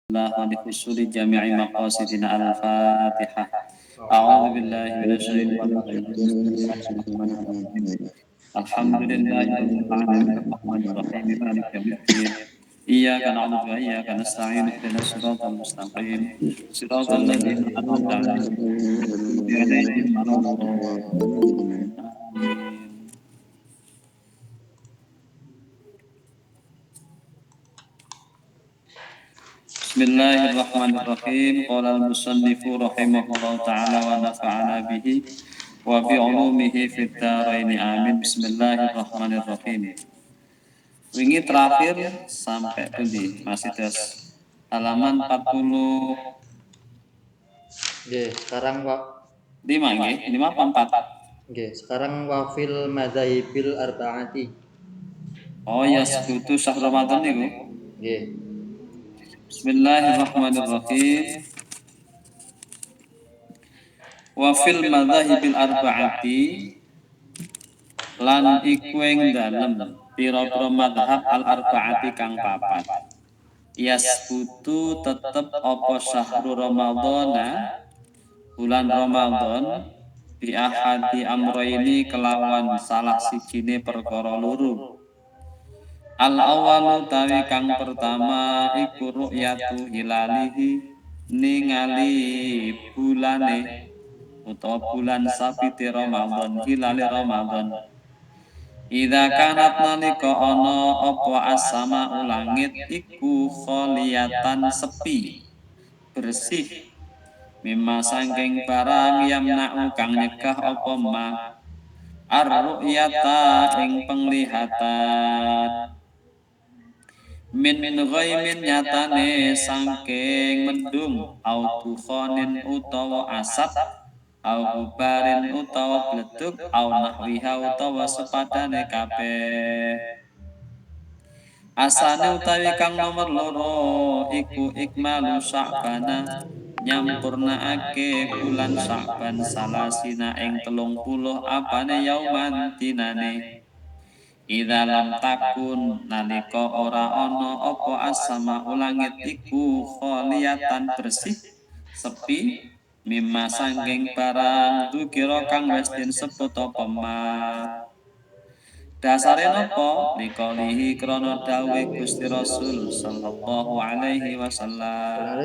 الله ولحصول جميع مقاصدنا الفاتحة. أعوذ بالله من الشيطان الرجيم. الحمد لله رب العالمين الرحمن الرحيم مالك يوم الدين. إياك نعبد وإياك نستعين اهدنا الصراط المستقيم صراط الذين أنعمت عليهم غير المغضوب عليهم. Bismillahirrahmanirrahim. Qala al-musannifu rahimahullah ta'ala wa nafa'ana bihi wa bi ulumihi fid dharain amin. Bismillahirrahmanirrahim. Wingi terakhir sampai pundi? Masih terus halaman 40. Nggih, sekarang Pak. 5 nggih, 5 apa 4? Nggih, sekarang wafil madzahibil arba'ati. Oh ya, sekutu syahr Ramadan niku. Nggih. Bismillahirrahmanirrahim. Wa fil madzahibil arba'ati lan iku ing dalem pira-pira madhab al arba'ati kang papat. Yasbutu tetep apa syahrul Ramadhana bulan Ramadan bi ahadi amroini kelawan salah sijine perkara loro. Al awalu tawi kang pertama iku ru'yatu hilalihi ningali bulane utawa bulan sabiti Ramadan, hilale Ramadan. Idza kanat nalika ana apa as-sama langit iku kholiyatan sepi bersih mimma sangking barang yamna'u kang nyegah apa ma ar-ru'yata ing penglihatan min ghaimin nyatane sangking mendung au dukhanin utawa asap au gubarin utawa bledug au nahwiha utawa sepadane kabeh. Asane utawi kang nomor loro iku ikmalu Sya'bana nyampurnaake bulan Sya'ban salasina ing 30 apane yauman dinane. Idza lam takun nalika ora ana apa as-sama langit iku kholiyatan bersih sepi mimma sangking barang dukira kang wis den sebut apa ma. Dasare napa likalihi krana dawuh Gusti Rasul sallallahu alaihi wasallam.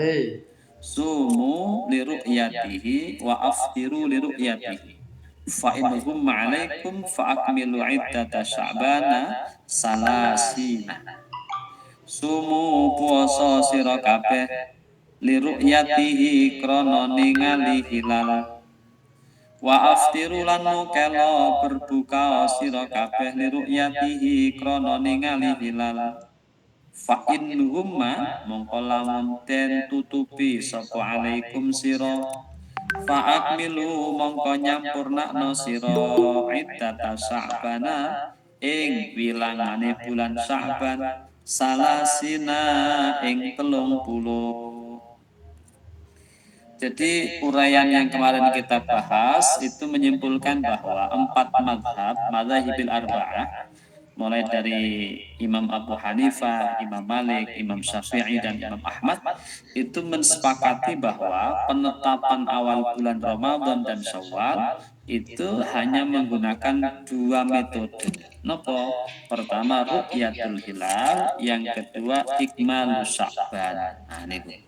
Sumu li ru'yatihi wa aftiru li ru'yatihi. Fa in humma alaikum fa akmilu iddata Sya'bana salasina. Sumu puasa sira kabeh li ru'yatihi krana ningali hilal. Wa aftiru lan mukela berbuka sira kabeh li ru'yatihi krana ningali hilal. Fa in humma mongko lamun den tutupi sapa alaikum sira fa akmilu mongko nyampurnakno sira iddata Sya'bana ing wilangane bulan Sya'ban salasina ing 30. Jadi uraian yang kemarin kita bahas itu menyimpulkan bahwa 4 madhab, madhahibil arba'ah, mulai dari Imam Abu Hanifah, Imam Malik, Imam Syafi'i, dan Imam Ahmad itu mensepakati bahwa penetapan awal bulan Ramadan dan Syawal itu hanya menggunakan 2 metode. Nopo? Pertama ru'yatul hilal, yang kedua ikmalus Sya'ban. Nah, ini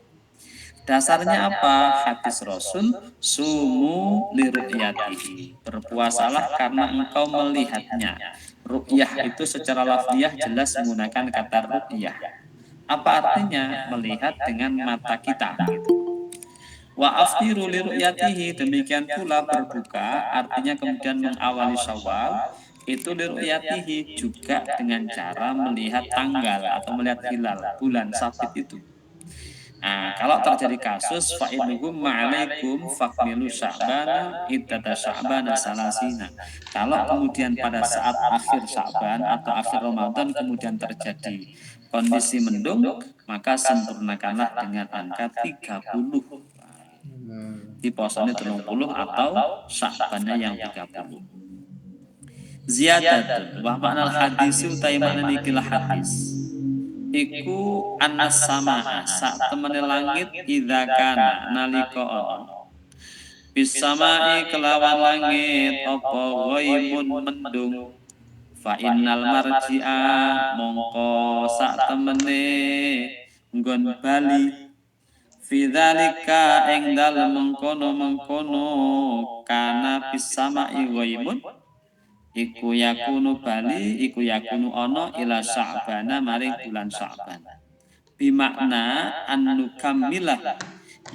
dasarnya apa? Hadis Rasul, sumu li ru'yatihi. Berpuasalah karena engkau melihatnya. Ru'yah itu secara lafziyah jelas menggunakan kata ru'yah. Apa artinya? Melihat dengan mata kita. Wa aftiru li ru'yatihi, demikian pula berbuka artinya kemudian mengawali Syawal itu li ru'yatihi juga dengan cara melihat tanggal atau melihat hilal bulan sabit itu. Nah, kalau terjadi kasus fa innahum ma'alaikum fakmilu Sya'bana iddata Sya'bana salasina. Kalau kemudian pada saat akhir Sya'ban atau akhir Ramadan kemudian terjadi kondisi mendung, maka sempurnakanlah dengan angka 30. Di posone 30 atau Sya'bannya yang 30. Ziyadatun wa ma'nal hadis utai makna ikilah hadis. iku anas samaa sak temene langit idza kana nalika ana bisamai kelawan langit apa ghaibun mendung fa innal marji'a mongko sak temene nggon bali fidzalika ing dalem mengkono-mengkono kana bisamai ghaibun iku yakunu bali iku yakunu ana ila Sya'bana maring bulan Sya'ban bimakna annukammilah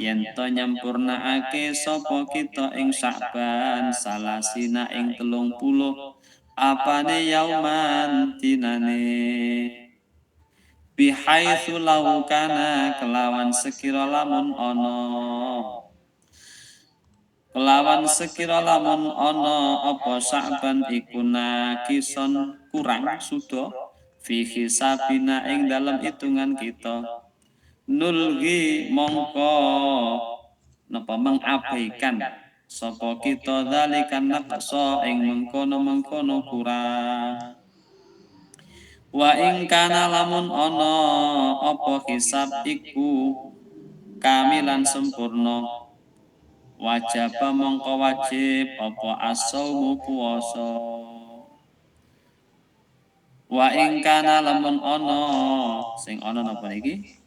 yen to nyampurnaake sapa kita ing Sya'ban salasina ing 30 apane yauman dinane bihaitsu lau kana kelawan sekira lamun ana apa Sya'ban iku nakison kurang suda fi hisabina ing dalam hitungan kita nulgi mongko napa mengabaikan sapa kita dzalikan naqsa ing mengkono-mengkono kurang wa ing kana lamun ana apa hisab iku kamilan sempurna wajib mongko wajib apa as-saumu puasa wa ing kana lamun ana sing ana napa niki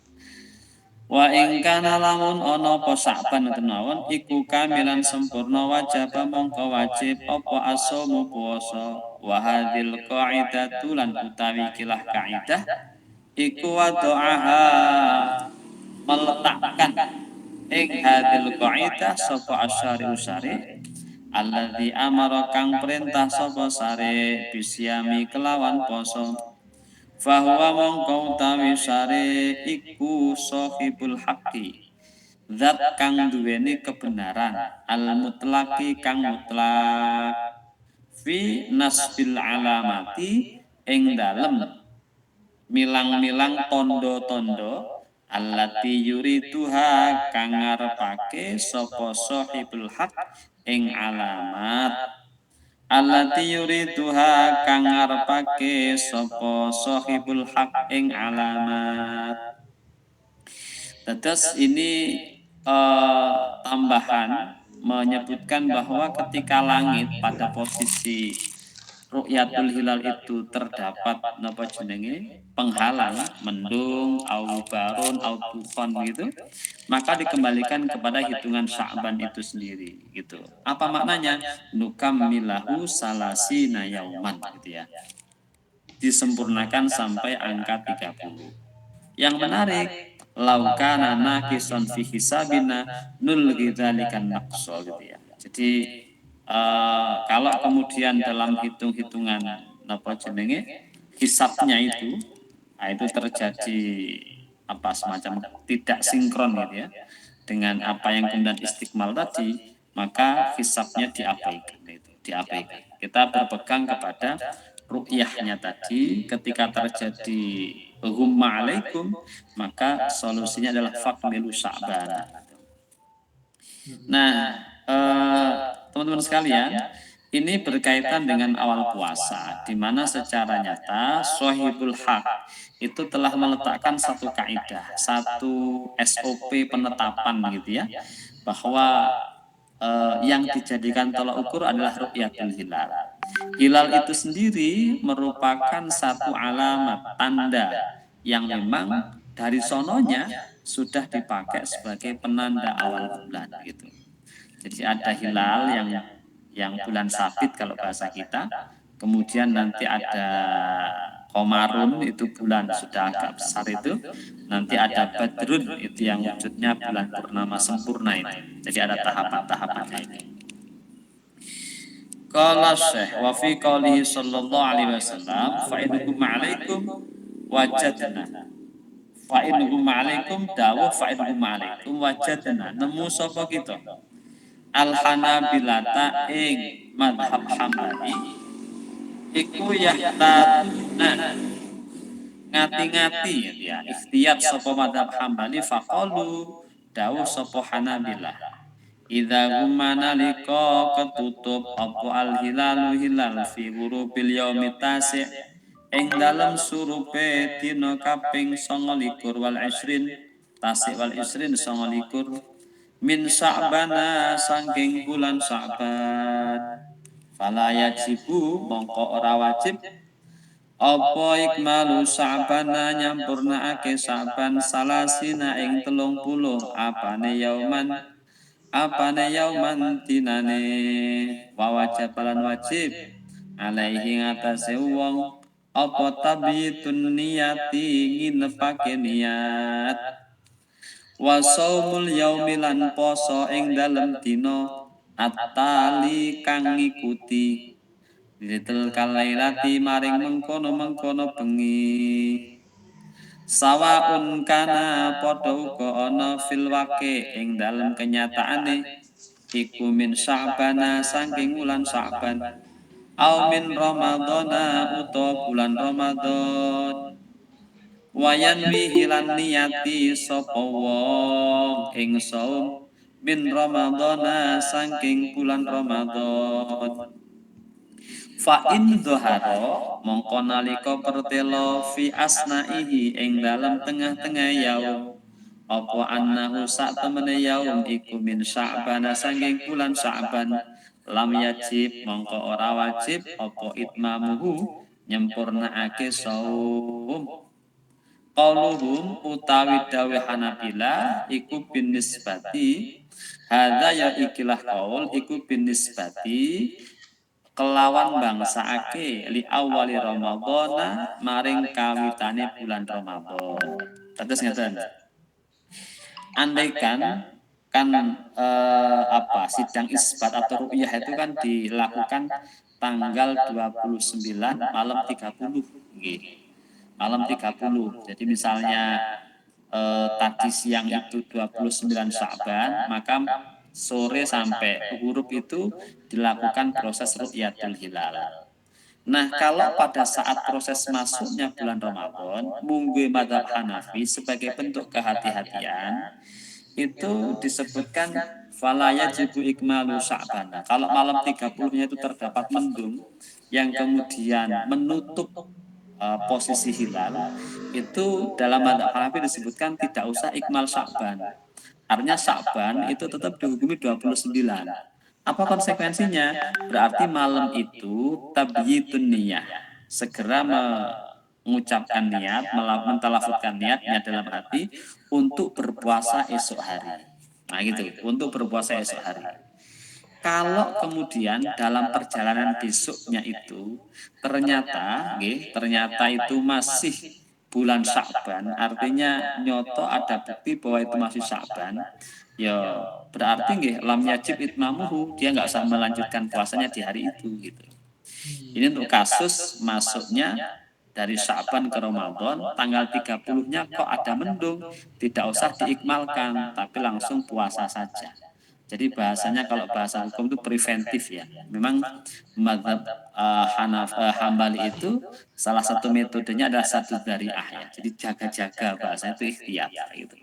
wa ing kana lamun ana apa Sya'ban tenawon iku kamilan sempurna wajib mongko wajib apa as-saumu puasa wa hadhil qaidatu lan utawi kilah kaidah iku wada'aha meletakkan ing hadhil qaidah sapa asyari alladzi amara kang perintah sapa sare bisyami kelawan poso fahuwa mongko utawi sare iku sahibul haqqi zat kang duweni kebenaran al mutlaqi kang mutlak fi nasbil alamati ing dalem milang-milang tondo-tondo allati yuriduha kang ngarepake sapa sahibul haq ing alamat allati yuriduha kang ngarepake sapa sahibul haq ing alamat. Tetes ini tambahan menyebutkan bahwa ketika langit pada posisi ru'yatul hilal itu terdapat napa jenenge penghalang mendung au barun au tufan gitu maka dikembalikan kepada hitungan Sya'ban itu sendiri gitu. Apa maknanya? Nukammilahu salasina yauman gitu ya. Disempurnakan sampai angka 30. Yang menarik laukana naqisan fi hisabina nulghi dzalikan naqsa gitu ya. Jadi kalau kemudian dalam hitung-hitungan apa jenenge hisabnya itu itu terjadi apa semacam tidak sinkron gitu ya dengan apa yang kemudian istiqmal tadi maka hisabnya diabaikan itu diabaikan. Kita berpegang kepada ru'yahnya tadi ketika terjadi ghumma alaikum maka solusinya adalah fakmilu Sya'ban. Nah, teman-teman sekalian, ini berkaitan dengan awal puasa, di mana secara nyata Shahibul Haq itu telah meletakkan satu kaidah, satu SOP penetapan gitu ya, bahwa yang dijadikan tolak ukur adalah ru'yatul hilal. Hilal itu sendiri merupakan satu alamat tanda yang memang dari sononya sudah dipakai sebagai penanda awal bulan gitu. Jadi ada hilal yang bulan sabit kalau bahasa kita, kemudian nanti ada komarun itu bulan sudah agak besar itu, nanti ada badrun itu yang wujudnya bulan purnama sempurna itu. Jadi ada tahapan-tahapannya ini. Qala Syekh wa fi qoulihi sallallahu alaihi wasallam fa innakum alaikum wajadna fa innakum alaikum dawuh fa innakum alaikum wajadna nemu sapa kita al hanabilata ing madhab Hambali iku yahtatuna ngati-ngati ya ikhtiyat sapa madhab Hambali faqalu dawuh sapa Hanabilah idza gumana liko ketutup apa al hilalu hilal fi ghurubil yaumi tasi ing dalem surupe dina kaping 29 wal isrin tasik wal isrin 29 min Sya'bana saking bulan Sya'ban fala yajibu mongko ora wajib apa ikmalu Sya'bana nyampurnaake Sya'ban salasina ing 30 apane yauman dinane wa wajabalan wajib alaihi ngatasi wong apa tabitun niyati nginepake niat wa saumul yaumilan poso ing dalem dina atali kang ngikuti ditel kalailati maring mengkono-mengkono bengi sawaun kana padha uga ana fil waqi ing dalem kenyataane iku min Sya'bana saking wulan Sya'ban au min Ramadhana utawa bulan Ramadan wayan wihilan niyati sapa wong ing saum min Ramadhana saking bulan Ramadan fa in dhahara mongko nalika pertelo fi asnaihi ing dalam tengah-tengah yaum apa annahu sak temene yaum iku min Sya'bana saking bulan Sya'ban lam yajib mongko ora wajib apa itmamuhu nyempurnaake saum qauluhum utawi dawe Hanabilah iku bin nisbati hadza ya ikilah qaul iku bin nisbati kelawan bangsaake li awali Ramadhana maring kawitane bulan Ramadan. Terus ngeten. Andaikan kan sidang isbat atau ru'yah itu kan dilakukan tanggal 29 malam 30 nggih. Malam 30. Jadi misalnya tadi siang itu 29 Sya'ban, maka sore sampai huruf itu dilakukan proses ru'yatul hilal. Nah, kalau pada saat proses masuknya bulan Ramadan, munggu madzhab Hanafi sebagai bentuk kehati-hatian itu disebutkan fala yajibu ikmalu Sya'ban. Kalau malam 30-nya itu terdapat mendung yang kemudian menutup posisi hilal, itu dalam madzhab Hanafi disebutkan tidak usah ikmal Sya'ban. Artinya Sya'ban itu tetap dihukumi 29. Apa konsekuensinya? Berarti malam itu tabyitun niyah. Segera mengucapkan niat, mentalafutkan niatnya dalam hati untuk berpuasa esok hari. Nah gitu, untuk berpuasa esok hari. Kalau kemudian dalam perjalanan besoknya itu ternyata itu masih bulan Sya'ban, artinya nyoto ada bukti bahwa itu masih Sya'ban, ya berarti lam yajib itmamuhu, dia nggak usah melanjutkan puasanya di hari itu gitu. Ini untuk kasus masuknya dari Sya'ban ke Ramadan, tanggal 30-nya kok ada mendung, tidak usah diikmalkan, tapi langsung puasa saja. Jadi bahasanya kalau bahasa hukum itu preventif ya. Memang madzhab Hambali itu salah satu metodenya adalah satu dzari'ah ya. Jadi jaga-jaga bahasanya itu ikhtiyat gitu.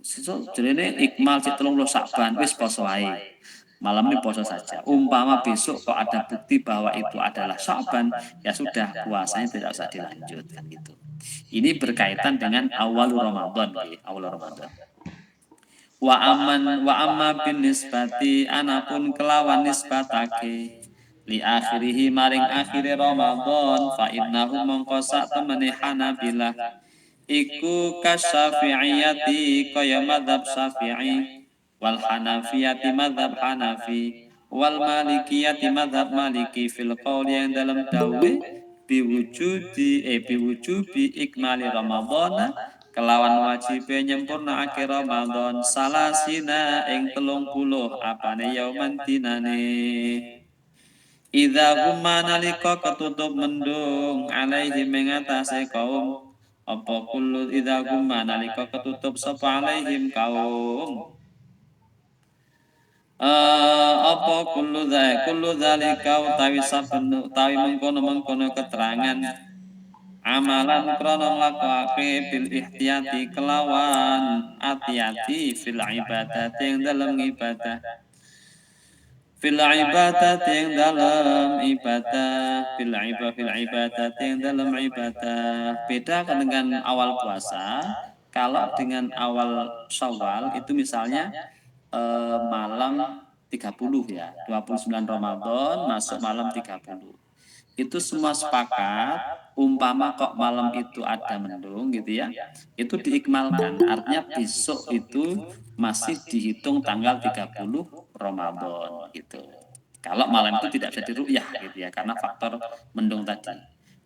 So, jadi ini ikmal cek 30 Sya'ban wis poso ae. Malam ini poso saja. Umpama besok kok ada bukti bahwa itu adalah Sya'ban, ya sudah puasanya tidak usah dilanjutkan gitu. Ini berkaitan dengan awal Ramadan, awal Ramadan. Wa amma bin nisbati anapun kelawan nisbatake li akhirihi maring akhiri Ramadan fa innahu mongko sak temene Hanabilah iku kasyafi'iyati kaya madzhab Syafi'i wal Hanafiyati madzhab Hanafi wal Malikiyati madzhab Maliki fil qauli yang dalam dawe biwujubi ikmali Ramadan kelawan wajibe nyempurnaake Ramadan salasina ing 30 apane yauman dinane idza gumma nalika ketutup mendung alaihi mengatase kaum apa kullu idza gumma nalika ketutup sapa alaihim kaum apa kullu dzalika utawi saben utawi mengkono keterangan amalan krono nglakokake bil ihtiyati kelawan ati-ati fil ibadah yang dalam ibadah fil ibadat yang dalam ibadah, fil ibadat yang dalam ibadah. Beda kan dengan awal puasa. Kalau dengan awal Syawal itu misalnya malam 30 ya, 29 Ramadan masuk malam 30. Itu semua sepakat, umpama kok malam itu ada mendung gitu ya, itu diikmalkan. Artinya besok itu masih dihitung tanggal 30 Ramadan gitu. Kalau malam itu tidak bisa diru'yah gitu ya, karena faktor mendung tadi.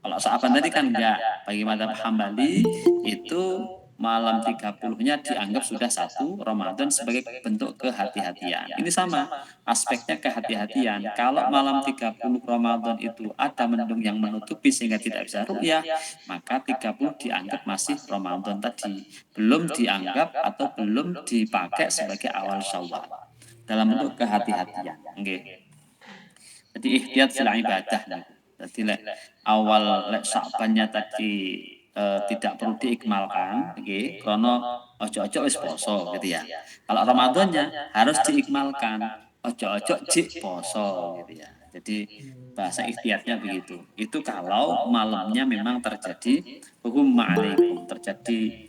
Kalau sahabat tadi kan enggak, bagi madzhab Hambali itu malam 30-nya dianggap sudah satu Ramadan sebagai bentuk kehati-hatian. Ini sama, aspeknya kehati-hatian. Kalau malam 30 Ramadan itu ada mendung yang menutupi sehingga tidak bisa ru'yah, maka 30 dianggap masih Ramadan tadi. Belum dianggap atau belum dipakai sebagai awal Syawal. Dalam bentuk kehati-hatian. Okay. Jadi ihtiyat fil ibadah. Jadi awal Sya'bannya tadi tidak perlu diikmalkan, okay, karena ojo-ojo wis poso gitu ya. Kalau Ramadannya harus diikmalkan, ojo-ojo jik poso gitu ya. Jadi bahasa ihtiyatnya begitu. Itu kalau malamnya memang terjadi hukum ma'alaikum, terjadi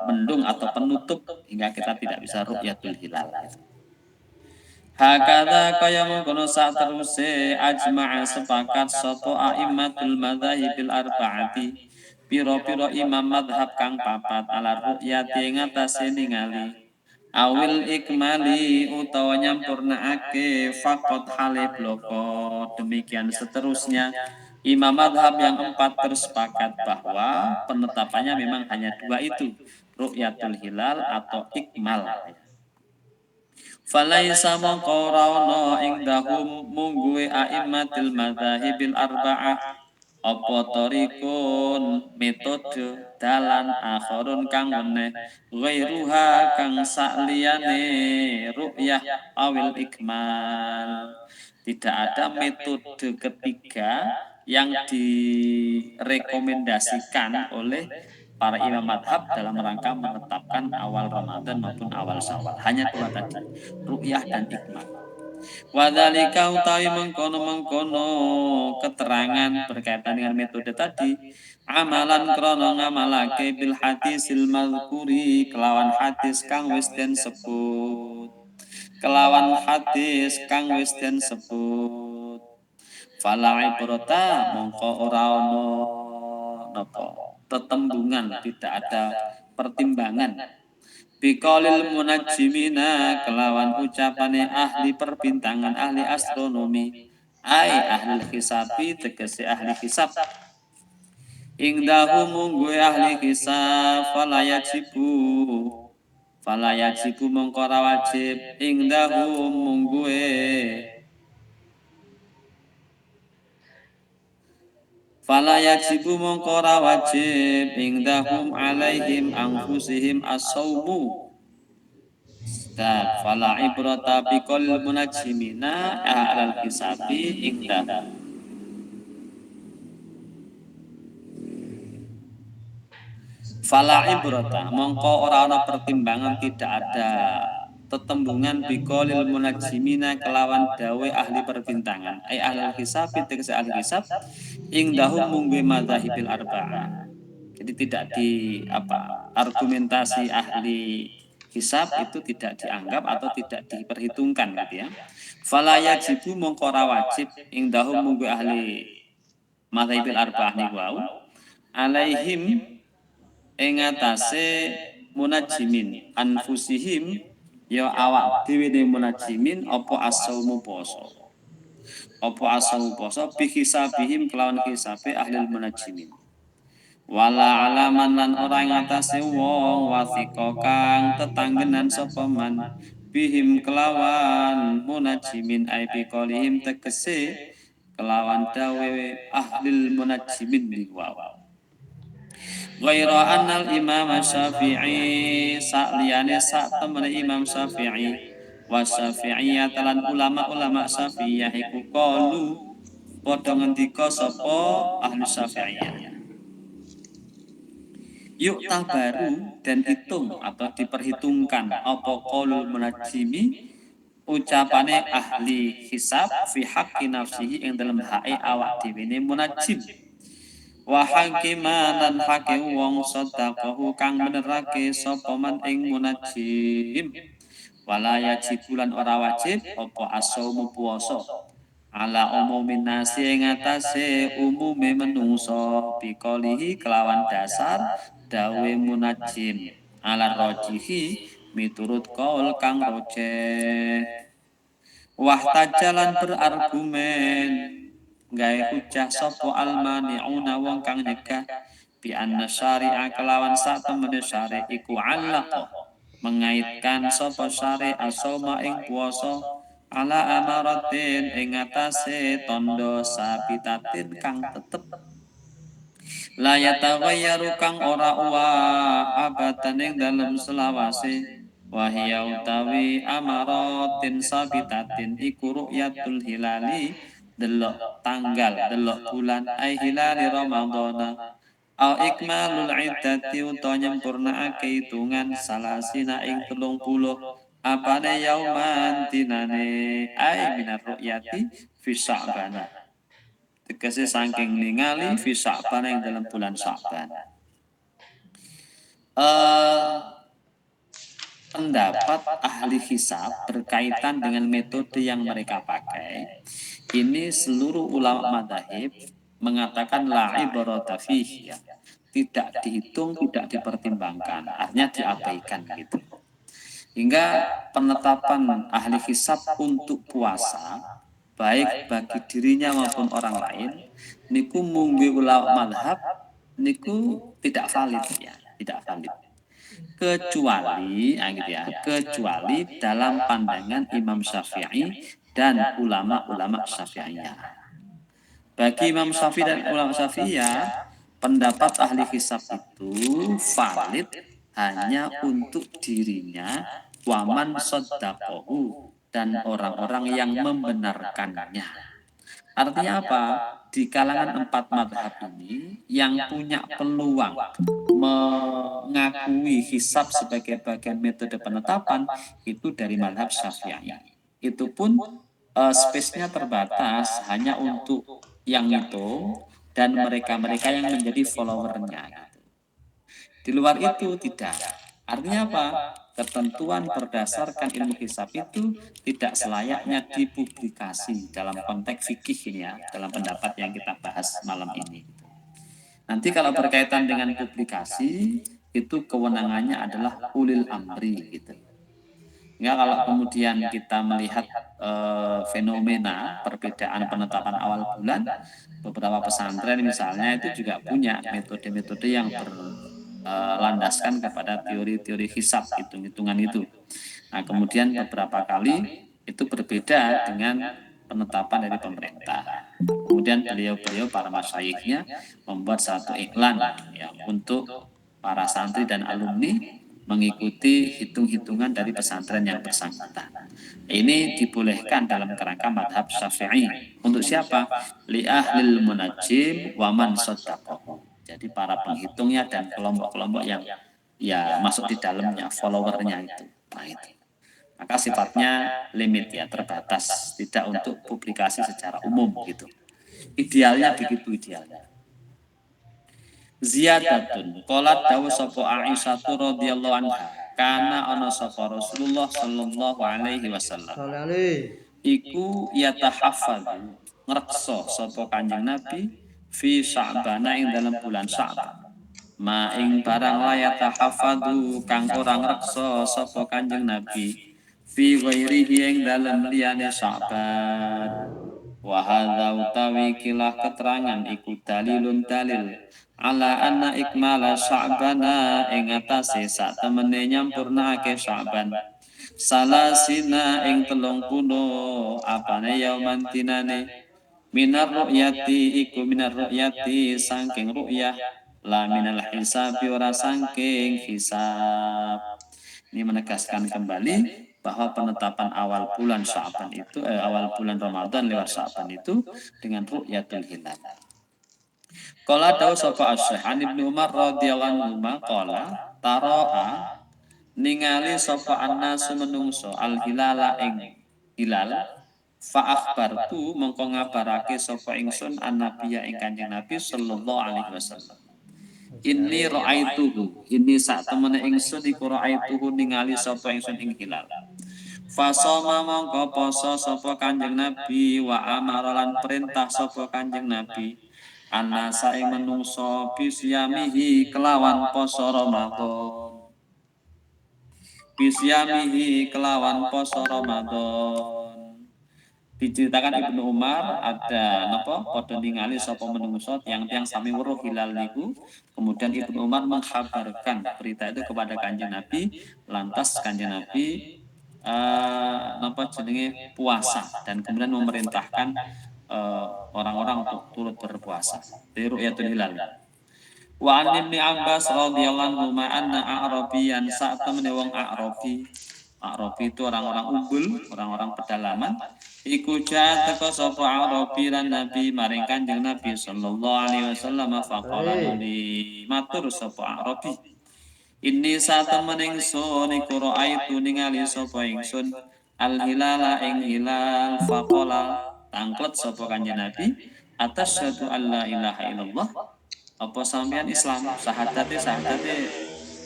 mendung atau penutup hingga kita tidak bisa ru'yatul hilal. Gitu. Hakada kaya mengkono sak teruse ajma'a sepakat sapa a'immatul madzahibil arba'ati pira-pira imam madhab kang papat ala ru'yati ngatasé ningali awil ikmali utawa nyampurnaake faqat hale bloko. Demikian seterusnya imam madhab yang empat bersepakat bahwa penetapannya memang hanya dua itu, ru'yatul hilal atau ikmal. Falaisa mongko rawana indahum mungguwe a'immatil madzahibil arba'ah apa tarikun metode dalan akharun kang weneh ghairuha kang sakliyane ru'yah awil ikmal. Tidak ada metode ketiga yang direkomendasikan oleh para imam madhab dalam rangka menetapkan awal Ramadan maupun awal Syawal. Hanya dua tadi, ru'yah dan ikmal. Wadhalika utawi mengkono-mengkono keterangan berkaitan dengan metode tadi, amalan krono ngamalake bil hadisil mazkuri kelawan hadis kang wis den sebut. Kelawan hadis kang wis den sebut. Fala ibrata mongko ora ono napa tetembungan, tidak ada pertimbangan. Biqaulil munajjimina kelawan ucapane ahli perbintangan, ahli astronomi, ai ahli hisabi tegese ahli hisab. Ingdahu mungguwe ahli hisab fala yajibu mongko ora wajib ingdahu mungguwe fala yajibu mongko ora wajib indahum alaihim anfusihim as-saumu. Fala ibrata biqaulil munajjimina ahlal hisabi indahum. Fala ibrata mongko ora ana pertimbangan, tidak ada tetembungan biqaulil munajjimina kelawan dawe ahli perbintangan ai ahlul hisab tegese ahli hisab indahum munggu madzahibil arba'ah. Jadi tidak argumentasi ahli hisab itu tidak dianggap atau tidak diperhitungkan gitu ya. Fala yajibu mongko ora wajib indahum munggu ahli madzahibil arba'ah niku wau alaihim ing atase munajjimin anfusihim ya awak dhewe ne munajjimin apa asaumu poso. Apa asaumu poso bi hisabihim kelawan hisabe ahli munajjimin. Wala alaman lan ora ing atase wong wathiqa kang tetanggenan sapa man bihim kelawan munajjimin ai bi qalihim tegese kelawan dawe ahli munajjimin liwa. Ghaira annal imam Syafi'i sakliyane sak temene Imam Syafi'i wa Syafi'iyah lan ulama-ulama Syafi'iyah iku qalu padha ngendika sapa ahli Syafi'iyah. Yuk tabaru dan hitung atau diperhitungkan apa qaulul munajjimi ucapane ahli hisab fi haqqi nafsihi ing dalam hae awak dhewe ne munajjim. Wa hakiman lan hakim wong sadaqahu kang benerake sapa man ing munajjim. Wala yajibulan ora wajib apa asaumu puasa ala umumin nasi ing atase umume menungso bikolihi kelawan dasar dawe munajjim ala rojihi miturut kaul kang rojeh. Wahtajalan berargumen gawe hujah sapa almani'una wong kang nyegah bi anna syari'a kelawan sak temene syari' iku allaqa mengaitkan sapa syari' asoma ing puasa ala amaratin ing atase tondo sabitatin kang tetep la yataghayyaru kang ora uwa abatan ing dalem selawase wahya utawi amaratin sabitatin iku ru'yatul hilali delok tanggal delok bulan ai hilali ramadhana au ikmalul iddati utawa nyempurnaake hitungan salasina ing 30 apane yauman dinane ai minar ru'yati fi sya'ban tegese saking ningali fi sya'ban ing dalam bulan sya'ban. Pendapat ahli hisab berkaitan dengan metode yang mereka pakai. Ini seluruh ulama madzhab mengatakan la ibarata fihi, ya. Tidak dihitung, tidak dipertimbangkan, artinya diabaikan gitu. Hingga penetapan ahli hisab untuk puasa baik bagi dirinya maupun orang lain niku munggu ulama madzhab niku tidak valid ya, tidak valid. Kecuali gitu ya, kecuali dalam pandangan Imam Syafi'i dan ulama-ulama Syafi'iyah. Bagi Imam Syafi'i dan ulama Syafi'iyah, pendapat ahli hisab itu valid hanya untuk dirinya, waman sodakohu, dan orang-orang yang membenarkannya. Artinya apa? Di kalangan 4 madhab ini yang punya peluang mengakui hisab sebagai bagian metode penetapan itu dari madhab Syafi'i. Itu pun space-nya terbatas hanya untuk yang itu dan mereka-mereka yang menjadi followernya. Gitu. Di luar itu tidak. Artinya apa? Ketentuan berdasarkan ilmu hisab itu tidak selayaknya dipublikasi dalam konteks fikih ini ya, dalam pendapat yang kita bahas malam ini. Nanti kalau berkaitan dengan publikasi itu kewenangannya adalah ulil amri gitu. Ya kalau kemudian kita melihat fenomena perbedaan penetapan awal bulan, beberapa pesantren misalnya itu juga punya metode-metode yang berlandaskan kepada teori-teori hisab hitung-hitungan itu. Nah kemudian beberapa kali itu berbeda dengan penetapan dari pemerintah. Kemudian beliau-beliau para masyayikhnya membuat satu iklan ya untuk para santri dan alumni mengikuti hitung-hitungan dari pesantren yang bersangkutan. Ini dibolehkan dalam kerangka madhab Syafi'i. Untuk siapa? Li ahlil munajjim wa man saddaqahu. Jadi para penghitungnya dan kelompok-kelompok yang ya masuk di dalamnya, followernya itu. Nah itu. Maka sifatnya limit ya, terbatas, tidak untuk publikasi secara umum gitu. Idealnya begitu idealnya. Ziyadatun qalat dawu sapa Aisyah radhiyallahu anha kana ana sapa Rasulullah sallallahu alaihi wasallam iku yatahaffadzu ngrekso sapa Kanjeng Nabi fi Sya'ban ing dalam bulan Sya'ban ma ing barang la yatahaffadzu kang ora ngrekso sapa Kanjeng Nabi fi ghairihi ing dalam liyane Sya'ban wa hadza utawi kilah keterangan iku dalilun dalil ala anna ikmala Sya'bana ing atase sak temene nyampurnake Sya'ban salasina ing 30 apane yauman dinane minar ru'yati iku minar ru'yati saking ru'yah la minal hisabi ora saking hisab. Ini menegaskan kembali bahwa penetapan awal bulan Sya'ban itu awal bulan Ramadan lewat Sya'ban itu dengan ru'yatul hilal. Qala dawu sapa Asy-Syaikh Ibnu Umar radhiyallahu anhu qala taraa ningali sapa annasu menungso al hilala ing hilal, fa akhbartu mongko ngabarake sapa ingsun annabiyya ing Kanjeng Nabi sallallahu alaihi wasallam. Inni ra'aituhu, ini sak temene ingsun iku ra'aituhu ningali sapa ingsun ing hilal. Fasoma mongko poso sapa Kanjeng Nabi wa amara lan perintah sapa Kanjeng Nabi anasa ing menungso bisyamihi kelawan poso Ramadan. Bisyamihi kelawan poso Ramadan. Diceritakan Ibnu Umar ada napa padha ningali sapa menungso tiang-tiang sami weruh hilal niku. Kemudian Ibnu Umar mengkhabarkan berita itu kepada Kanjeng Nabi, lantas Kanjeng Nabi napa jenenge puasa dan kemudian memerintahkan orang-orang untuk turut berpuasa. Dari ru'yatul hilal. Wa an Ibnu Abbas radhiyallahu anhu anna a'rabiyan saat temene wong A'rabi. A'rabi itu orang-orang umbul, orang-orang pedalaman. Iku teka sapa A'rabi lan Nabi maring Kanjeng Nabi sallallahu alaihi wasallam faqala nuli matur sapa A'rabi. Inni satemen ingsun iku ra'aitu ningali sapa ingsun al hilala ing hilal faqala tangklet sapa Kanjeng Nabi atasyhadu alla ilaha illallah apa sampeyan Islam sahadate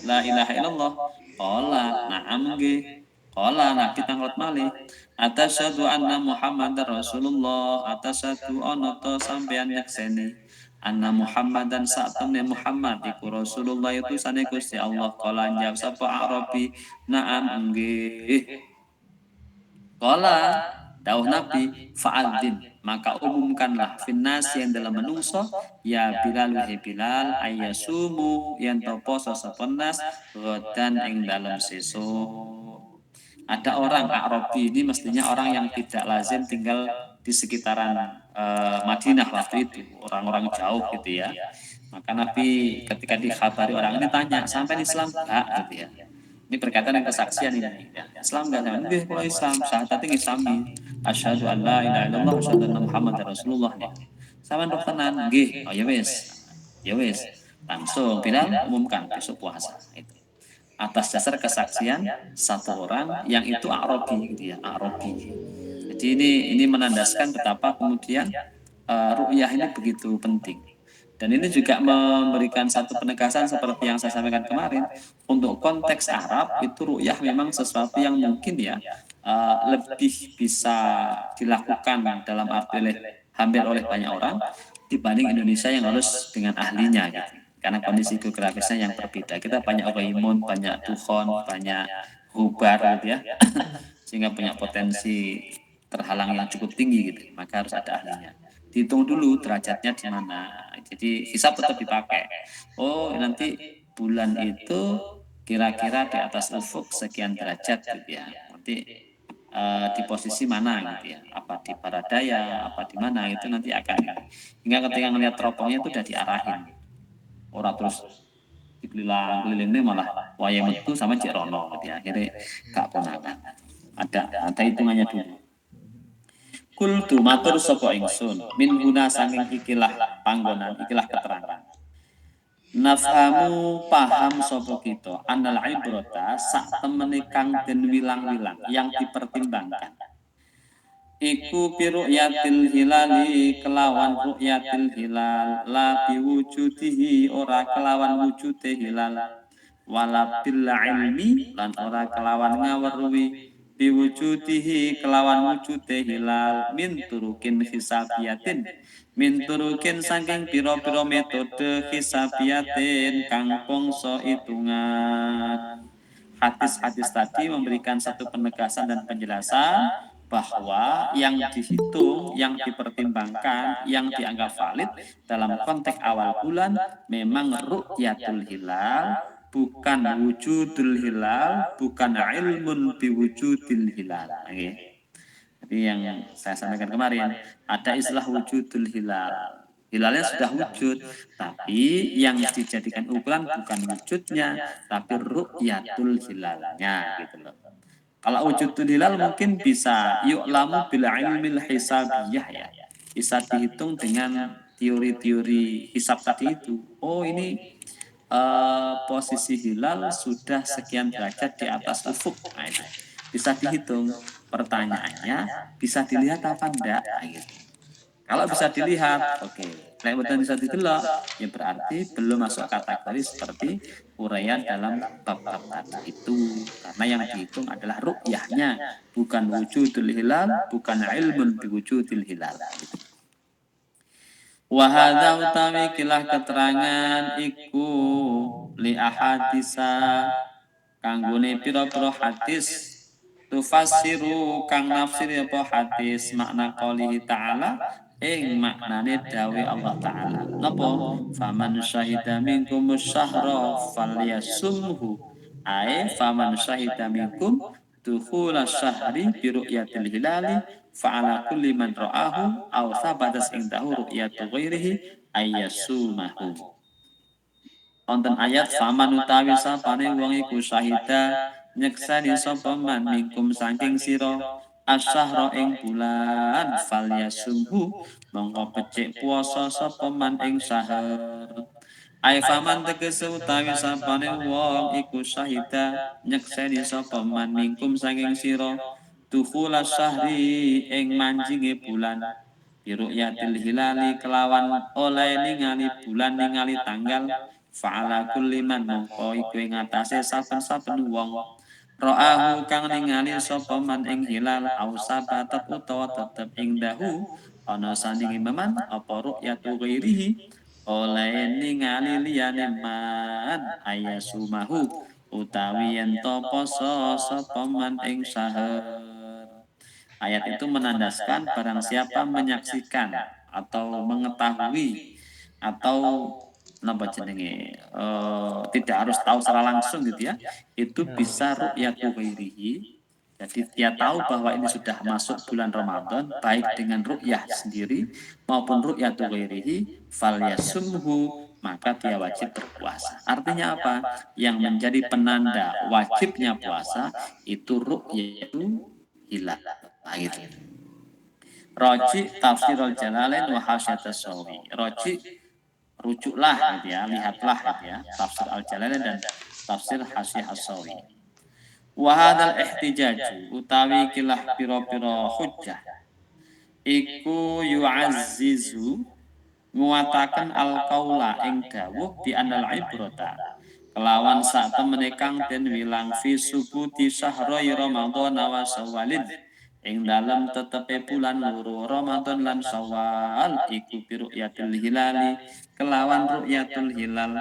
la ilaha illallah qala na'am nggih qala Nabi tanglet malih atasyhadu anna Muhammadar Rasulullah atasyhadu ana ta sampeyan nyakseni anna Muhammadan saat temne Muhammad iku Rasulullah itu sane Gusti Allah qala njawab sapa Arabi na'am nggih qala dawuh Nabi fa'adzin maka umumkanlah finnas yang dalam menungso ya Bilal wa Bilal ayyasumu yang to poso sapa nas dan ing dalam sesuk. Ada orang Arabi ini mestinya orang yang tidak lazim tinggal di sekitaran Madinah waktu itu, orang-orang jauh gitu ya. Maka Nabi ketika dikhabari orang ini tanya, sampai Islam enggak gitu ya. Ini berkaitan dengan kesaksian ini. Ya. Islam enggak sama? Nggih, kalau Islam, syahadat Islami. Asyhadu an la ilaha illallah wa asyhadu anna Muhammadar Rasulullah. Sama dok tenan, nggih. Oh ya wis. Ya wis. Langsung Bilal umumkan besok puasa itu. Atas dasar kesaksian satu orang yang itu Arabi gitu ya, Arabi. Jadi ini menandaskan betapa kemudian ru'yah ini begitu penting. Dan ini juga memberikan satu penegasan seperti yang saya sampaikan kemarin. Untuk konteks Arab itu ru'yah memang sesuatu yang mungkin ya lebih bisa dilakukan dalam arti hampir oleh banyak orang dibanding Indonesia yang harus dengan ahlinya gitu. Karena kondisi geografisnya yang berbeda. Kita banyak Raimun, banyak Tuhon, banyak Hubar gitu ya. Sehingga punya potensi terhalang yang cukup tinggi gitu. Maka harus ada ahlinya. Dihitung dulu derajatnya di mana. Jadi hisab tetap dipakai. Oh, nanti bulan itu kira-kira di atas ufuk sekian derajat gitu ya. Nanti di posisi mana gitu ya. Apa di barat daya, apa di mana itu nanti akan. Hingga ketika melihat teropongnya itu sudah diarahin. Orang terus dikeliling-kelilingnya malah waya metu sama Cik Rono gitu ya. Akhirnya gak ponakan. Ada hitungannya dulu. Kultu matur sapa ingsun min guna sanging ikilah panggonan ikilah keterangan. Nafhamu paham sapa kita anal ibrata sak temene kang den wilang-wilang yang dipertimbangkan. Iku biru'yatil hilali kelawan ru'yatil hilal la biwujudihi ora kelawan wujude hilal wala bil ilmi lan ora kelawan ngaweruhi biwujudihi kelawan wujude hilal min turukin hisabiyatin min turukin saking pira-pira metode hisabiyatin kang bangsa hitungan. Hadis-hadis tadi memberikan satu penegasan dan penjelasan bahwa yang dihitung, yang dipertimbangkan, yang dianggap valid dalam konteks awal bulan memang ru'yatul hilal, bukan wujudul hilal, bukan ilmun biwujudil hilal. Okay. Jadi yang saya sampaikan kemarin, ada istilah wujudul hilal. Hilalnya sudah wujud, tapi yang dijadikan ukuran bukan wujudnya, tapi ru'yatul hilalnya gitu loh. Kalau wujudul hilal mungkin bisa yu'lamu bil ilmil hisabiyah ya. Bisa dihitung dengan teori-teori hisab tadi itu. Oh ini posisi hilal sudah sekian derajat di atas ufuk. Nah, itu. bisa dihitung. Pertanyaannya, bisa dilihat apa enggak? Nah, gitu. Kalau bisa dilihat, oke. Nek mboten bisa didelok, ya berarti belum masuk kategori seperti uraian dalam bab-bab tadi itu. Karena yang dihitung adalah ru'yahnya, bukan wujudul hilal, bukan ilmun biwujudil hilal. Gitu. Wahada utawi kilah keterangan iku li ahadisa kanggone pira-pira hadis tufassiru kang nafsir apa hadis makna qoulihi ta'ala ing maknane dawe Allah taala napa faman syahida minkum syahra falyasumhu ai faman syahida minkum dukhula syahri bi ru'yatil hilali fa'ala kulli man ra'ahu aw thabatas indahu ru'yatu ghairihi ayyasumahu. Wonten ayat faman utawi sapane wong iku syahida nyeksani sapa man minkum saking sira asyahra ing bulan falyasumhu mongko becik puasa sapa man ing syahr. Ai faman tegese utawi sapane wong iku syahida nyekseni sapa man minkum saking sira dukhula syahri ing manjinge bulan biru'yatil hilali kelawan oleh ningali bulan ningali tanggal fa'ala kulli man mongko iku ing atase saben-saben wong ra'ahu kang ningali sapa man ing hilal au sabatat utawa tetep ing dahu ana sandinge meman apa ru'yatu ghairihi oleh ningali liyane man ayasumahu utawi yen to poso sapa man ing sahur. Ayat itu menandaskan barang siapa menyaksikan atau mengetahui atau napa jenenge tidak harus tahu secara langsung gitu ya. Itu bisa ru'yatu ghairihi. Jadi dia tahu bahwa ini sudah masuk bulan Ramadan baik dengan ru'yah sendiri maupun ru'yatu ghairihi falyasumhu maka dia wajib berpuasa. Artinya apa? Yang menjadi penanda wajibnya puasa itu ru'yatu hilal. Nah, gitu. Roji tafsirul jalalain wa hasyatas sawi. Roji rujuklah gitu ya, lihatlah gitu ya, tafsir al jalalain dan tafsir hasyah as-sawi. Wa hadzal ihtijaju utawi kilah pira-pira hujjah iku yu'azzizu nguataken al-qaula ing dawuh bi anal ibrata kelawan sak temene kang den wilang fi subuti syahri ramadhan wa syawalin ing dalem tetepe bulan loro Ramadan lan Syawal iku bi ru'yatil hilali kelawan ru'yatul hilal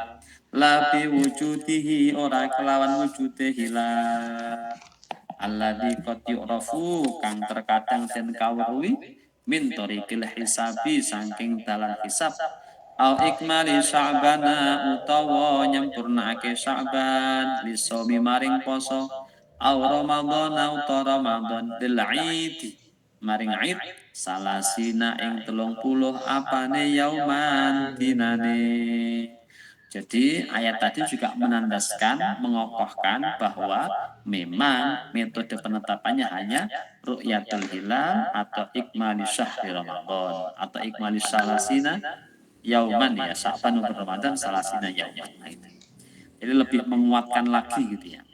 la bi wujudihi ora kelawan wujude hilal alladzi qad yu'rafu kang terkadang den kawruhi min tariqil hisabi saking dalan hisab au ikmali sya'bana utawa nyempurnake sya'ban lisomi maring poso au ramadhan au ramadan lil aidi maring aid salasina ing 30 apane yauman dinane. Jadi ayat tadi juga menandaskan, mengokohkan bahwa memang metode penetapannya hanya ru'yatul hilal atau ikmali syahri Ramadan atau ikmali salasina yauman ya Sya'ban untuk Ramadan salasina yauman. Nah, itu. Jadi lebih menguatkan lagi gitu ya.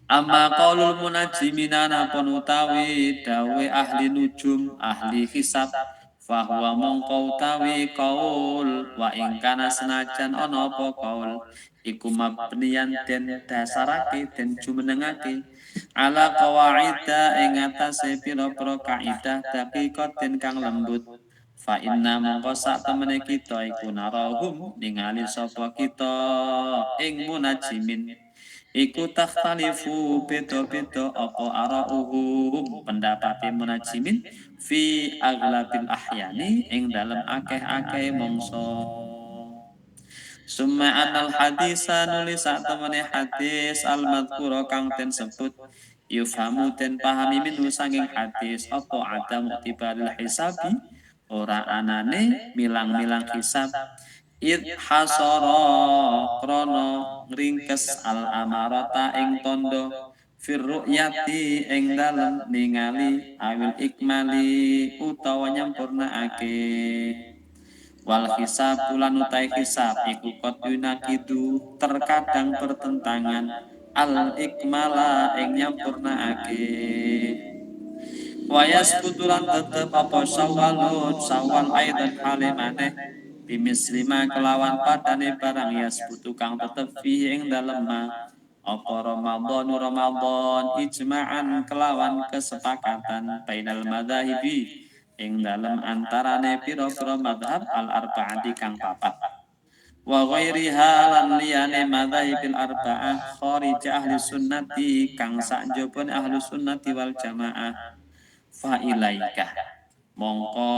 Amma qaulul munajjimina napun utawi dawe ahli nujum ahli hisab fahuwa mongko utawi qaul wa ingkana senajan ana apa qaul iku mabniyan den dasarake den jumenengake ala qawaida ing atase pira-pira kaidah daqiqatin kang lembut fa inna mongko sak temene kita iku narahum ningali sapa kita ing munajjimin iku takhtalifu beda-beda apa arauhum pendapate munajimin fi aglabil ahyani ing dalam akeh-akeh mongso. Summa anal hadisa nulis sak temene hadis al madhkura kang den sebut yufhamu den pahami minhu saking hadis apa adam tibaril hisabi ora anane milang-milang hisab id hasara krono ngringkes al amarata ing tondo fir ru'yati ing dalem ningali awil ikmali utawa nyampurnaake wal hisab bulan utai hisab iku kot yunakidu terkadang bertentangan al ikmala ing nyampurnaake. Wayas putulan tetep apa sawal aidan hale maneh bimisrima kelawan padane barang yasbutu kang tetep fihi ing dalem ma apa Ramadan ijma'an kelawan kesepakatan bainal madhahibi ing dalem antarane pira-pira madhab al arba'ati kang papat wa ghairiha lan liyane madhahibil arba'ah kharij ahli sunnati kang sakjroning ahli sunnati wal jamaah fa ilaika mongko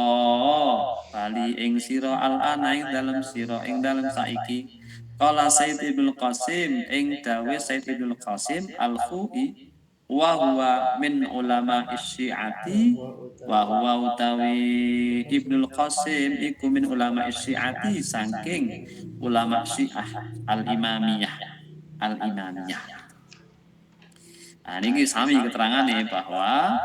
bali ing sira al ana ing dalem sira ing dalem saiki qala Said Ibnu Qasim ing dawe Said Ibnu Qasim al Khu'i wa huwa min ulama syi'ati wa huwa utawi Ibnu Qasim iku min ulama syi'ati saking ulama Syiah al imamiyah al imamiyah. Nah, ini sami keterangannya bahwa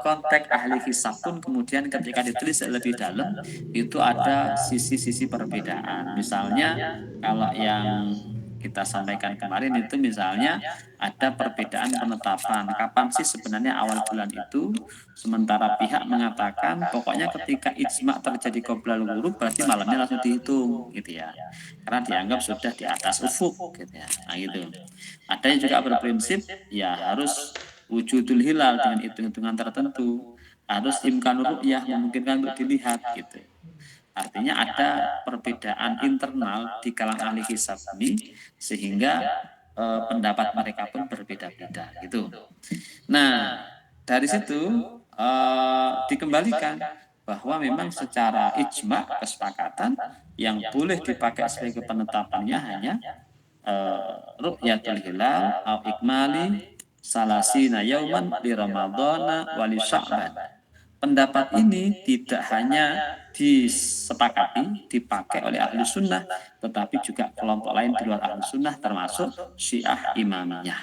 konteks ahli hisab pun kemudian ketika ditulis lebih dalam itu ada sisi-sisi perbedaan. Misalnya kalau yang kita sampaikan kemarin itu misalnya ada perbedaan penetapan kapan sih sebenarnya awal bulan itu, sementara pihak mengatakan pokoknya ketika ijma terjadi qoblal ghurub berarti malamnya langsung dihitung gitu ya, karena dianggap sudah di atas ufuk gitu ya. Nah gitu. Ada yang juga berprinsip ya harus wujudul hilal dengan hitung-hitungan tertentu, harus imkanul ru'yah memungkinkan untuk dilihat gitu. Artinya ada perbedaan internal di kalangan ahli hisab ini sehingga pendapat mereka pun berbeda-beda gitu. Nah, dari situ dikembalikan bahwa memang secara ijma kesepakatan yang boleh dipakai sebagai penetapannya hanya ru'yatul hilal au ikmali salasina yauman di Ramadhana wali Sya'ban. Pendapat ini tidak hanya disepakati, dipakai oleh ahli sunnah, tetapi juga kelompok lain di luar ahli sunnah termasuk Syiah Imamiyah.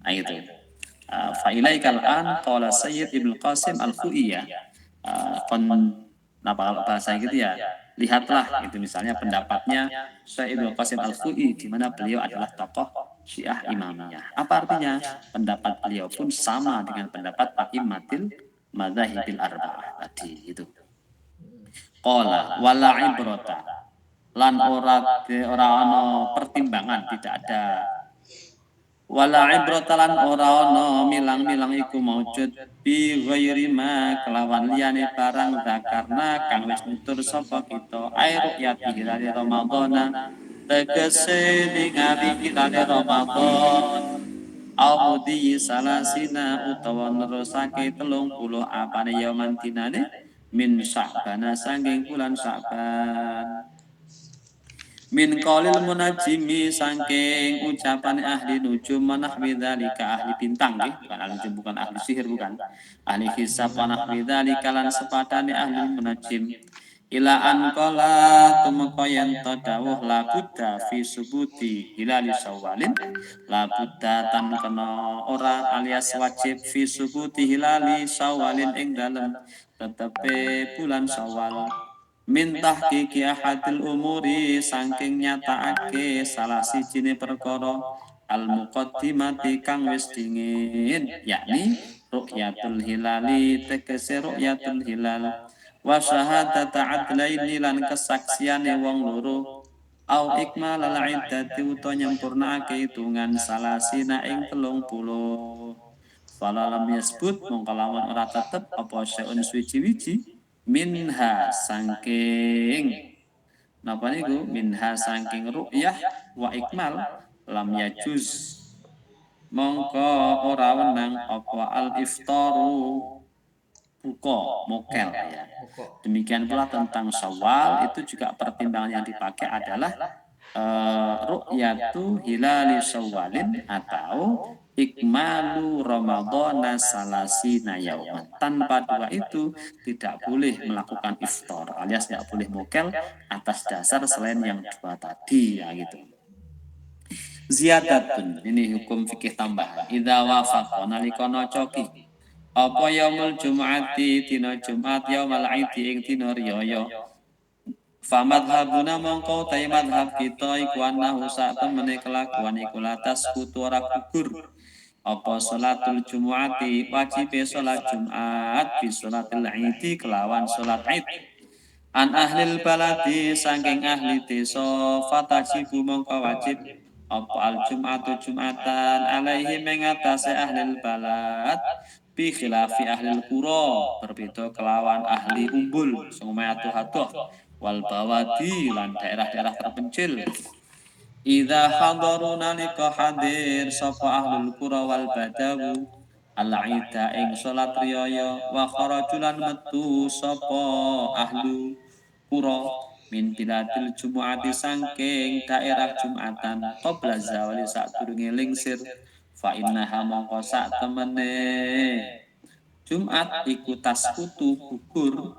Nah itu. Fa'ilaikal an qala Sayyid Ibnu Qasim Al-Khu'iyah. Kalau bahasa gitu ya, lihatlah itu misalnya pendapatnya Syekh Ibnu Qasim Al-Khu'i di mana beliau adalah tokoh Syiah Imamiyah. Apa artinya? Pendapat beliau pun sama dengan pendapat A'immatil Madzahibil Arba'ah tadi itu. Qala wala ibrata lan ora ana pertimbangan, tidak ada wala ibrata lan ora ana milang-milang iku maujud bi ghairi ma kelawan liyane barang zakarna kang wis nutur sapa kita air yati hilali Ramadhana tegese ningali hilali Ramadan au mudi salasina utawa nerusake 30 apane yauman dinane min Sya'ban sanging bulan Sya'ban min qaulil munajjimi saking ucapan ahli nujum manahwi dzalika ahli bintang nggih bukan ahli nujum bukan ahli sihir bukan ahli hisab manahwi dzalika lan sepadane ahli munajjim ila an qala tumeka yen dawuh la budda fi subuti hilali syawalin la budda tan kena ora alias wajib fi subuti hilali syawalin ing dalem tetepe bulan Syawal min tahqiqi ahadil umuri saking nyataake salah sijine perkara al muqaddimati kang wis dingin yakni ru'yatul hilali tegese ru'yatul hilal wa syahadata adlaini lan kesaksiane wong loro au ikmal al iddati utawa nyempurnake hitungan salasina ing 30 fala lam yasbut mongko lamun ora tetep apa syai'un suci-wiji minha saking napa niku minha saking ru'yah wa ikmal lam yajuz mongko ora wenang apa al iftaru buka mokel ya. Demikian pula tentang Syawal itu juga pertimbangan yang dipakai adalah ru'yatu hilali Syawalin atau ikmalu Ramadhana salasina yauman. Tanpa dua itu tidak boleh melakukan iftar alias tidak boleh mokel atas dasar selain yang dua tadi ya gitu. Ziyadatun ini hukum fikih tambahan. Idza wafaqa nalika coki apa yaumul jum'ati dina Jumat yaumal aidi ing dina riyaya Fa madhabuna mongko ta madhab kita iku annahu sak temene kelakuan iku latas kutu ora gugur apa salatul jumuati wajib salat Jumat bi salatil Id kelawan salat Id an ahlil baladi saking ahli desa fatajibu mongko wajib apa al Jum'atu Jum'atan alaihi mengatasi ahlil balad bi khilafi ahlil qura berbeda kelawan ahli umbul sumaya atuh wal bawadi lan daerah-daerah terpencil. Idza hadaru nalika hadir sapa ahlul qura wal badawu al-ida ing salat riyaya wa kharajulan metu sapa ahlu qura min biladil jumu'ati sangking daerah Jumatan qabla zawali sadurunge lingsir fa innaha mongko sak temene Jumat iku taskutu gugur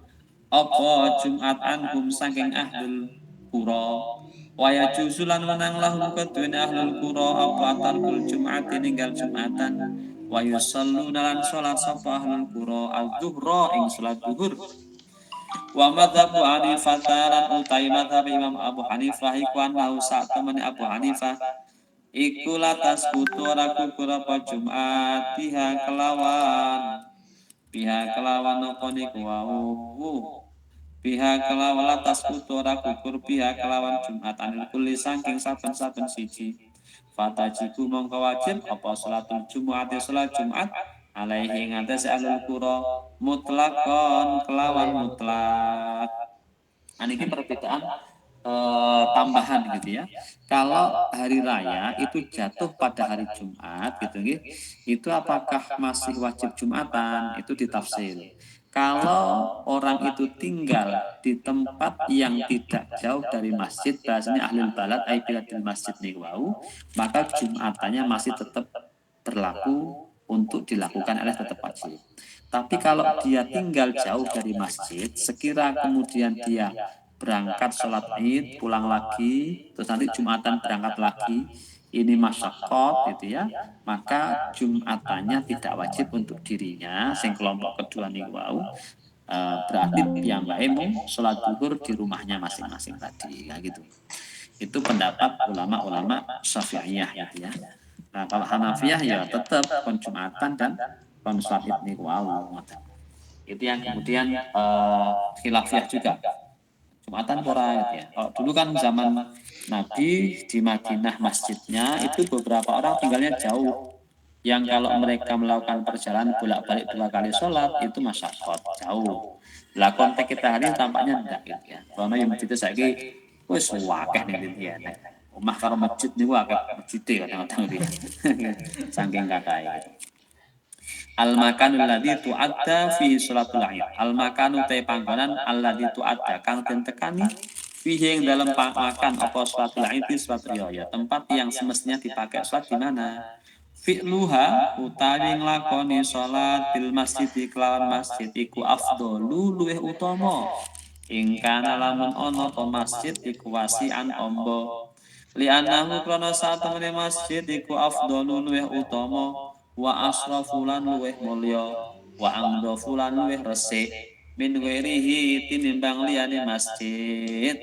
apa Jumat anhum saking ahlul qura waya juzulan menang lahum keduen ahlul qura apa tarkul Jum'ati ninggal Jumatan wa yusalluna lan salat sapa ahlul qura al-dhuhra ing salat zuhur wa madhabu Hanifah lan utai madhab Imam Abu Hanifah iku annahu sak temene Abu Hanifah iku latas kutu ora gugur apa Jumat pihak kelawan apa niku wau pihak kelawan latas kutu ora gugur pihak kelawan Jumat anil kulli saking saben-saben siji fatajibu mongko wajib apa salatul Jumu'ati salat Jumat alaihi ngatas ahlul qura mutlakon kelawan mutlak. Ini perbedaan tambahan gitu ya. Kalau hari raya itu jatuh pada hari Jumat gitu itu apakah masih wajib Jumatan? Itu ditafsir. Kalau orang itu tinggal di tempat yang tidak jauh dari masjid, bahasanya ahlul balad ai biladil masjid nih wau, maka Jumatannya masih tetap berlaku untuk dilakukan oleh tetap wajib. Tapi kalau dia tinggal jauh dari masjid, sekira kemudian dia berangkat sholat id, pulang lagi, terus nanti Jumatan berangkat lagi, ini masyarakat gitu ya, maka Jumatannya tidak wajib untuk dirinya, sing kelompok kedua nih wow, berarti piyambake mung sholat zuhur di rumahnya masing-masing tadi, ya gitu. Itu pendapat ulama-ulama Syafi'iyah ya. Nah kalau Hanafiyah ya tetap Jumatan dan sholat id nih wow. Itu yang kemudian khilafiyah juga. Jumatan pora gitu ya. Kalau dulu kan zaman Nabi di Madinah masjidnya itu beberapa orang tinggalnya jauh. Yang kalau mereka melakukan perjalanan bolak-balik 2 kali sholat itu masyarakat jauh. Lah konteks kita hari ini tampaknya enggak gitu ya. Karena yang masjid saiki wis wakeh nih gitu ya. Omah karo masjid niku akeh masjid kadang-kadang gitu. Saking kakae gitu. Al-makanu alladzi tu'adda fi sholatul Id. Al-makanu te panggonan alladzi tu'adda kang den tekani fihi ing dalam makan apa sholatul Id salat riyaya. Tempat yang semestinya dipakai salat di mana? Fi'luha utawi nglakoni salat bil masjid kelawan masjid iku afdalu luweh utama. Ing kana lamun ana to masjid iku wasi'an amba. Li anahu krana satemene masjid iku afdalu luweh utama. Wa asrafulan luweh mulya wa amdafulan luweh resik min ghairihi tinimbang liyane masjid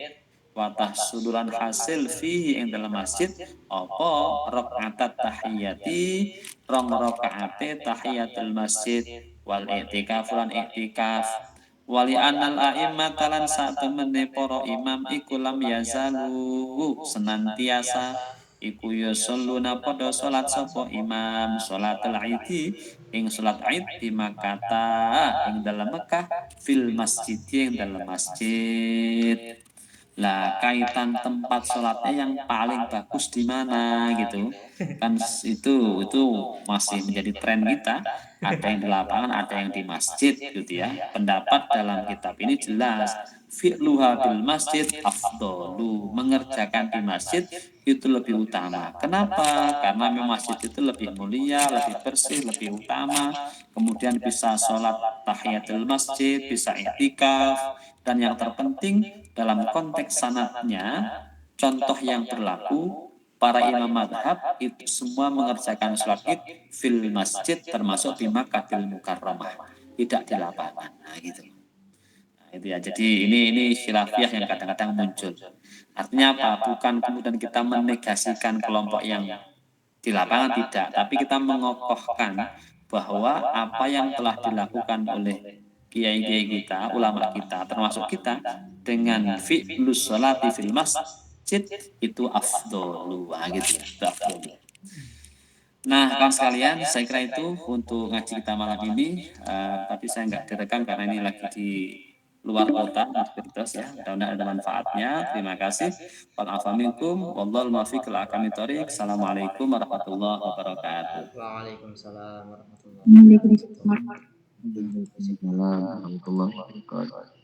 wa tahsudulan hasil fihi ing dalam masjid apa rakaatat tahiyati rong rakaate tahiyatul masjid wal i'tikaf lan i'tikaf wali anal a'immata lan satemene para imam iku lam yazalu senantiasa iku yusalluna padha salat sapa imam salatul Id ing salat Id di Makkah ing dalam Mekah fil masjid ing dalam masjid. Lah kaitan tempat sholatnya yang paling bagus di mana gitu kan itu masih menjadi tren kita, ada yang di lapangan ada yang di masjid gitu ya. Pendapat dalam kitab ini jelas fi'luha bil masjid afdalu, mengerjakan di masjid itu lebih utama. Kenapa? Karena memang masjid itu lebih mulia, lebih bersih, lebih utama. Kemudian bisa sholat tahiyatul masjid, bisa i'tikaf, dan yang terpenting dalam konteks sanadnya, contoh yang berlaku para imam madhab itu semua mengerjakan sholat id fil masjid termasuk di Makkahil Mukarramah, tidak di lapangan. Nah, gitu. Itu ya. Jadi ini khilafiyah yang kadang-kadang muncul. Artinya apa? Bukan kemudian kita menegasikan kelompok yang di lapangan tidak, tapi kita mengokohkan bahwa apa yang telah dilakukan oleh kiai-kiai kita, ulama kita, termasuk kita dengan fi'lus sholati fil masjid itu afdolu, gitu ya, itu afdolu. Nah, kawan sekalian, saya kira itu untuk ngaji kita malam ini. Tapi saya nggak direkam karena ini lagi di luar kota, Mas Firdaus ya. Mudah-mudahan ada manfaatnya. Terima kasih. Wa'alaikumsalam. Wallahul muwaffiq ila aqwamit thoriq. Assalamualaikum warahmatullahi wabarakatuh. Waalaikumsalam warahmatullahi Waalaikumsalam. wabarakatuh. Waalaikumsalam warahmatullahi wabarakatuh.